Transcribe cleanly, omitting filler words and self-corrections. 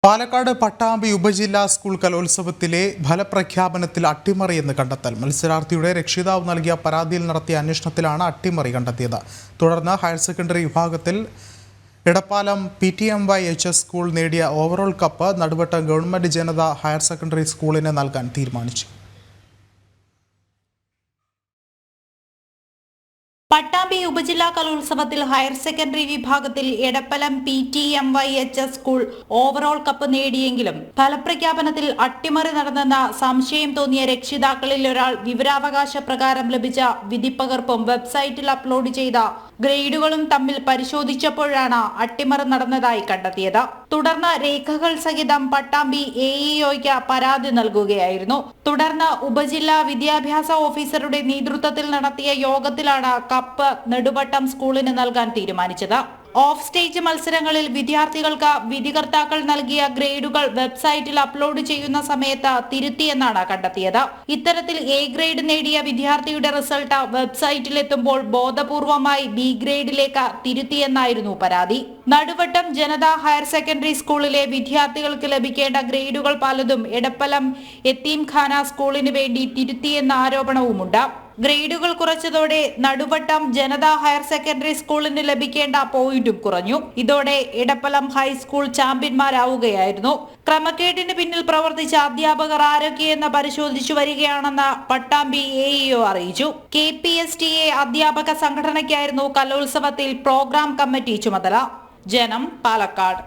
പാലക്കാട് പട്ടാമ്പി ഉപജില്ലാ സ്കൂൾ കലോത്സവത്തിലെ ഫലപ്രഖ്യാപനത്തിൽ അട്ടിമറിയെന്ന് കണ്ടെത്തൽ. മത്സരാർത്ഥിയുടെ രക്ഷിതാവ് നൽകിയ പരാതിയിൽ നടത്തിയ അന്വേഷണത്തിലാണ് അട്ടിമറി കണ്ടെത്തിയത്. തുടർന്ന് ഹയർ സെക്കൻഡറി വിഭാഗത്തിൽ എടപ്പാലം PTMYHS സ്കൂൾ നേടിയ ഓവറോൾ കപ്പ് നടുവട്ടം ഗവൺമെന്റ് ജനത ഹയർ സെക്കൻഡറി സ്കൂളിന് നൽകാൻ തീരുമാനിച്ചു. പട്ടാമ്പി ഉപജില്ലാ കലോത്സവത്തിൽ ഹയർ സെക്കൻഡറി വിഭാഗത്തിൽ Edappalam PTMYHS school overall cup നേടിയെങ്കിലും ഫലപ്രഖ്യാപനത്തിൽ അട്ടിമറി നടന്നെന്ന സംശയം തോന്നിയ രക്ഷിതാക്കളിൽ ഒരാൾ വിവരാവകാശ പ്രകാരം ലഭിച്ച വിധിപ്പകർപ്പും വെബ്സൈറ്റിൽ അപ്ലോഡ് ചെയ്ത ഗ്രേഡുകളും തമ്മിൽ പരിശോധിച്ചപ്പോഴാണ് അട്ടിമറി നടന്നതായി കണ്ടെത്തിയത്. തുടർന്ന് രേഖകൾ സഹിതം പട്ടാമ്പി AEOയ്ക്ക് പരാതി നൽകുകയായിരുന്നു. തുടർന്ന് ഉപജില്ലാ വിദ്യാഭ്യാസ ഓഫീസറുടെ നേതൃത്വത്തിൽ നടത്തിയ യോഗത്തിലാണ് കപ്പ് നെടുവട്ടം സ്കൂളിന് നൽകാൻ തീരുമാനിച്ചത്. ഓഫ് സ്റ്റേജ് മത്സരങ്ങളിൽ വിദ്യാർത്ഥികൾക്ക് വിധികർത്താക്കൾ നൽകിയ ഗ്രേഡുകൾ വെബ്സൈറ്റിൽ അപ്ലോഡ് ചെയ്യുന്ന സമയത്ത് തിരുത്തിയെന്നാണ് കണ്ടെത്തിയത്. ഇത്തരത്തിൽ A ഗ്രേഡ് നേടിയ വിദ്യാർത്ഥിയുടെ റിസൾട്ട് വെബ്സൈറ്റിലെത്തുമ്പോൾ ബോധപൂർവമായി B ഗ്രേഡിലേക്ക് തിരുത്തിയെന്നായിരുന്നു പരാതി. നടുവട്ടം ജനത ഹയർ സെക്കൻഡറി സ്കൂളിലെ വിദ്യാർത്ഥികൾക്ക് ലഭിക്കേണ്ട ഗ്രേഡുകൾ പലതും എടപ്പലം യത്തീംഖാന സ്കൂളിന് വേണ്ടി തിരുത്തിയെന്ന ആരോപണവുമുണ്ട്. ഗ്രേഡുകൾ കുറച്ചതോടെ നടുവട്ടം ജനത ഹയർ സെക്കൻഡറി സ്കൂളിന് ലഭിക്കേണ്ട പോയിന്റും കുറഞ്ഞു. ഇതോടെ എടപ്പലം ഹൈസ്കൂൾ ചാമ്പ്യന്മാരാവുകയായിരുന്നു. ക്രമക്കേടിന് പിന്നിൽ പ്രവർത്തിച്ച അധ്യാപകർ ആരൊക്കെയെന്ന് പരിശോധിച്ചു വരികയാണെന്ന് പട്ടാമ്പി AEO അറിയിച്ചു. KPSTA അധ്യാപക സംഘടനയ്ക്കായിരുന്നു കലോത്സവത്തിൽ പ്രോഗ്രാം കമ്മിറ്റി ചുമതല. ജനം, പാലക്കാട്.